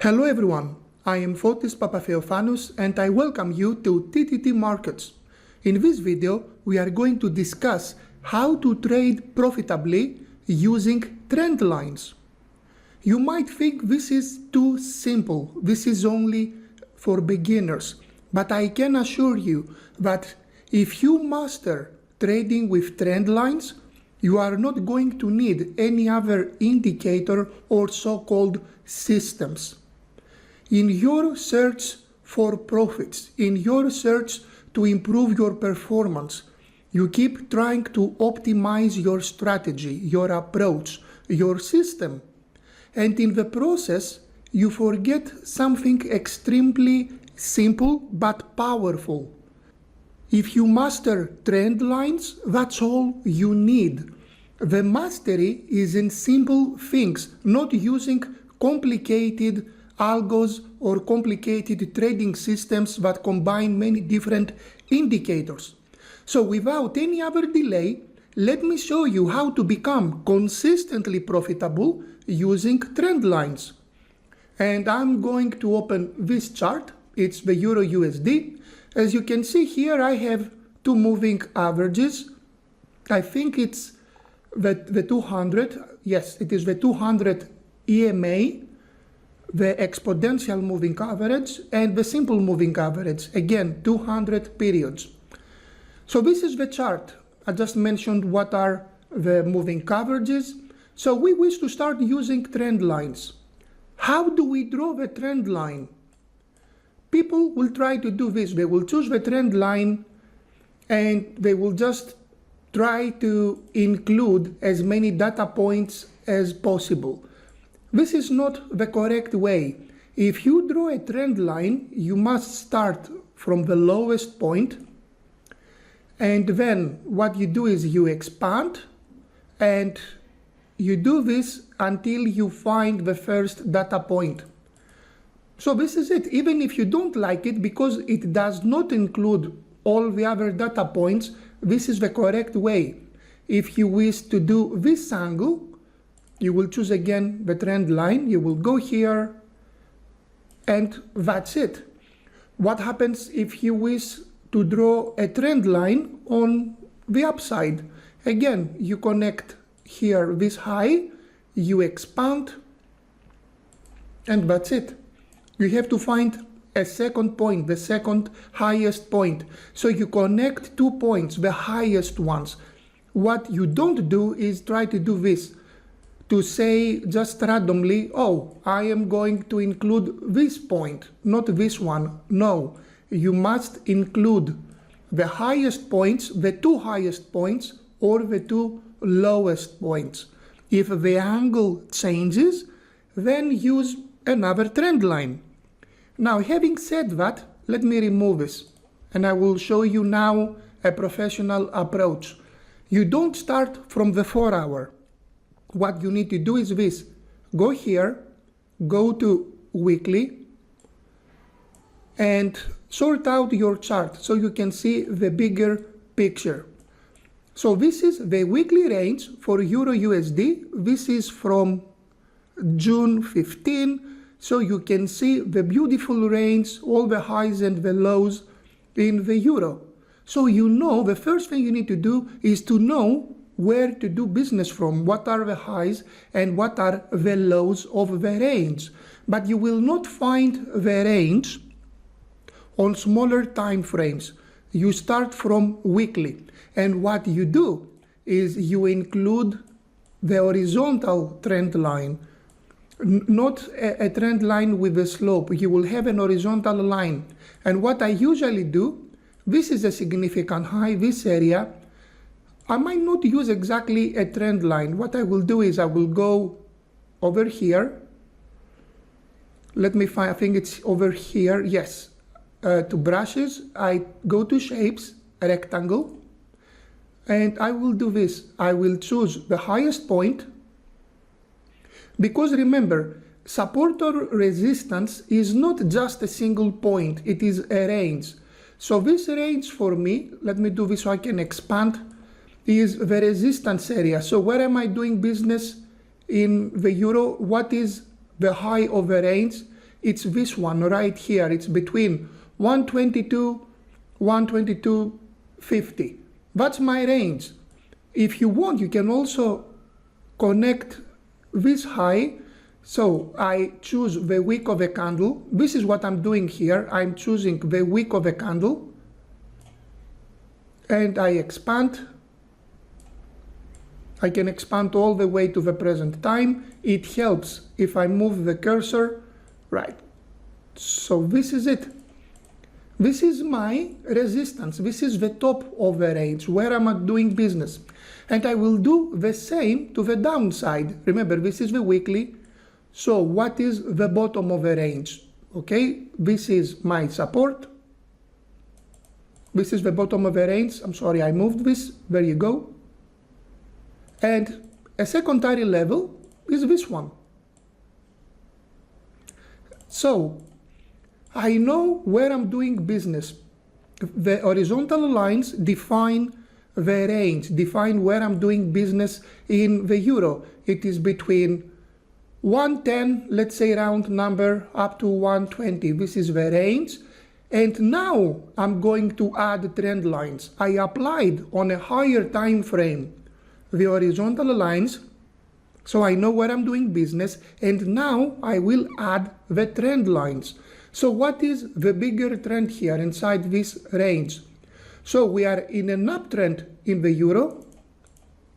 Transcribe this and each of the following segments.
Hello everyone, I am Fotis and I welcome you to TTT Markets. In this video, we are going to discuss how to trade profitably using Trendlines. You might think this is too simple, this is only for beginners, but I can assure you that if you master trading with Trendlines, you are not going to need any other indicator or so-called systems. In your search for profits, in your search to improve your performance, you keep trying to optimize your strategy, your approach, your system. And in the process, you forget something extremely simple but powerful. If you master Trendlines, that's all you need. The mastery is in simple things, not using complicated algos or complicated trading systems that combine many different indicators. So without any other delay, let me show you how to become consistently profitable using Trendlines. And I'm going to open this chart. It's the Euro USD. As you can see here, I have two moving averages. I think it's the 200. Yes, it is the 200 EMA. The exponential moving average and the simple moving average, again 200 periods. So this is the chart. I just mentioned what are the moving averages. So we wish to start using trend lines. How do we draw the trend line? People will try to do this. They will choose the trend line and they will just try to include as many data points as possible. This is not the correct way. If you draw a trend line, you must start from the lowest point, and then what you do is you expand, and you do this until you find the first data point. So this is it. Even if you don't like it, because it does not include all the other data points, this is the correct way. If you wish to do this angle, you will choose again the trend line, you will go here, and that's it. What happens if you wish to draw a trend line on the upside? Again, you connect here this high, you expand, and that's it. You have to find a second point, the second highest point. So you connect 2 points, the highest ones. What you don't do is try to do this, to say just randomly, oh, I am going to include this point, not this one. No, you must include the highest points, the two highest points, or the two lowest points. If the angle changes, then use another trend line. Now, having said that, let me remove this, and I will show you now a professional approach. You don't start from the 4 hour. What you need to do is this. Go here, go to weekly, and sort out your chart so you can see the bigger picture. So this is the weekly range for Euro USD. This is from June 15, so you can see the beautiful range, all the highs and the lows in the Euro. So you know, the first thing you need to do is to know where to do business from, what are the highs and what are the lows of the range. But you will not find the range on smaller time frames. You start from weekly, and what you do is you include the horizontal trend line, not a trend line with a slope. You will have an horizontal line, and what I usually do, this is a significant high, this area. I might not use exactly a trend line. What I will do is I will go over here. Let me find, I think it's over here. Yes. To brushes, I go to shapes, rectangle, and I will do this. I will choose the highest point, because remember, support or resistance is not just a single point, it is a range. So this range for me, let me do this so I can expand, is the resistance area. So where am I doing business in the Euro? What is the high of the range? it's this one right here. It's between 122, 122.50. That's my range. If you want, you can also connect this high. So I choose the wick of a candle. This is what I'm doing here. I'm choosing the wick of a candle and I expand. I can expand all the way to the present time. It helps if I move the cursor right. So this is it. This is my resistance. This is the top of the range where I'm doing business. And I will do the same to the downside. Remember, this is the weekly. So what is the bottom of the range? Okay, this is my support. This is the bottom of the range. I'm sorry, I moved this. There you go. And a secondary level is this one. So I know where I'm doing business. The horizontal lines define the range, define where I'm doing business in the euro. It is between 110, let's say round number, up to 120. This is the range. And now I'm going to add trend lines. I applied on a higher time frame the horizontal lines, so I know where I'm doing business, and now I will add the trend lines. So what is the bigger trend here inside this range? So we are in an uptrend in the euro,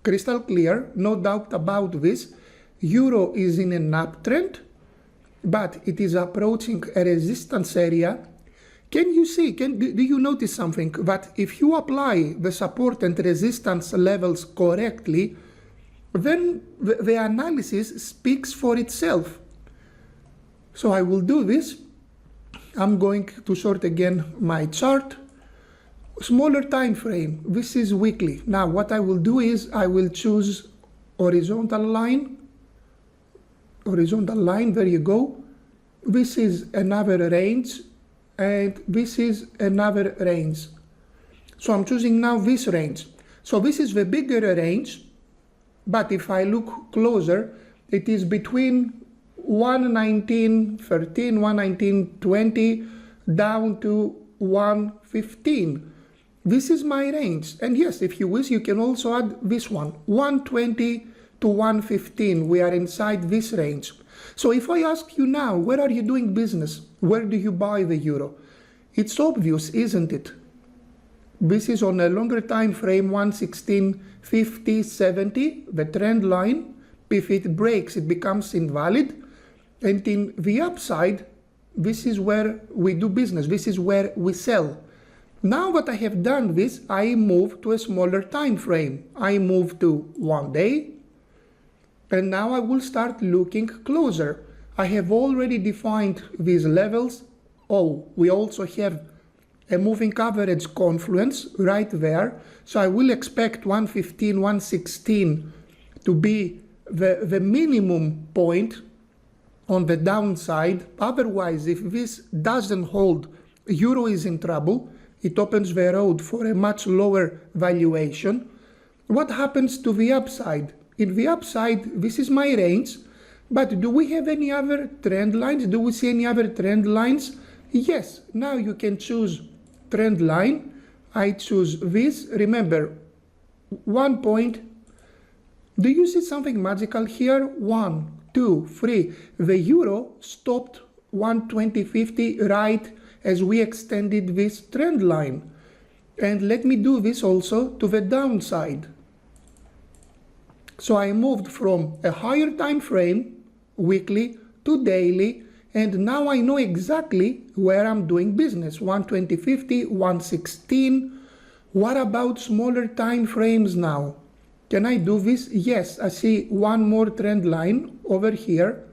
crystal clear, no doubt about this. Euro is in an uptrend, but it is approaching a resistance area. Can you see, do you notice something? That if you apply the support and resistance levels correctly, then the analysis speaks for itself. So I will do this. I'm going to sort again my chart. Smaller time frame, this is weekly. Now what I will do is I will choose horizontal line, there you go. This is another range, and this is another range. So I'm choosing now this range. So this is the bigger range, but if I look closer, it is between 119.13, 119.20 down to 115. This is my range. And yes, if you wish, you can also add this one, 120 to 115. We are inside this range. So if I ask you now, where are you doing business? Where do you buy the euro? It's obvious, isn't it? This is on a longer time frame, 116.50, 70, the trend line. If it breaks, it becomes invalid. And in the upside, this is where we do business. This is where we sell. Now that I have done this, I move to a smaller time frame. I move to 1 day. And now I will start looking closer. I have already defined these levels. Oh, we also have a moving average confluence right there. So I will expect 115, 116 to be the minimum point on the downside. Otherwise, if this doesn't hold, euro is in trouble. It opens the road for a much lower valuation. What happens to the upside? In the upside, this is my range, but do we have any other trend lines? Do we see any other trend lines? Yes, now you can choose trend line. I choose this. Remember, 1 point. Do you see something magical here? 1, 2, 3. The euro stopped 120.50 right as we extended this trend line. And let me do this also to the downside. So I moved from a higher time frame, weekly, to daily, and now I know exactly where I'm doing business, 120.50, 116. What about smaller time frames now? Can I do this? Yes, I see one more trend line over here.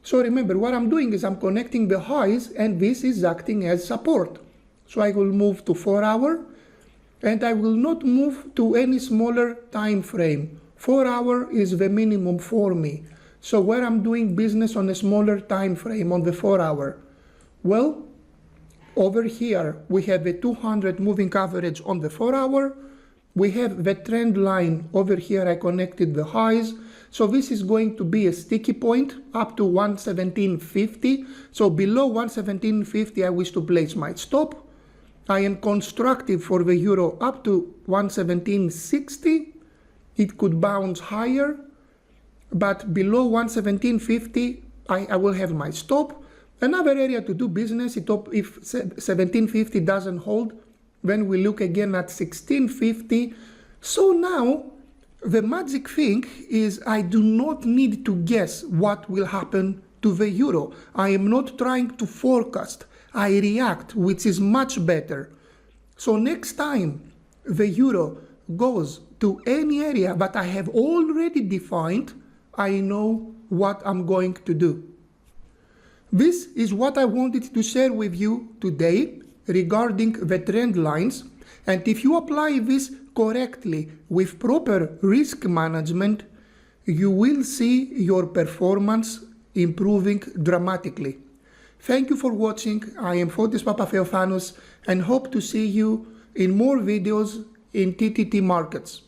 So remember, what I'm doing is I'm connecting the highs, and this is acting as support. So I will move to 4 hour, and I will not move to any smaller time frame. 4 hour is the minimum for me. So where I'm doing business on a smaller time frame, on the 4 hour? Well, over here we have the 200 moving average on the 4 hour. We have the trend line over here. I connected the highs. So this is going to be a sticky point up to 117.50. So below 117.50, I wish to place my stop. I am constructive for the euro up to 117.60. It could bounce higher, but below 117.50, I will have my stop. Another area to do business, if 1750 doesn't hold, then we look again at 1650. So now, the magic thing is I do not need to guess what will happen to the euro. I am not trying to forecast. I react, which is much better. So next time the euro goes to any area that I have already defined, I know what I'm going to do. This is what I wanted to share with you today regarding the trend lines. And if you apply this correctly with proper risk management, you will see your performance improving dramatically. Thank you for watching. I am Fotis and hope to see you in more videos in TTT Markets.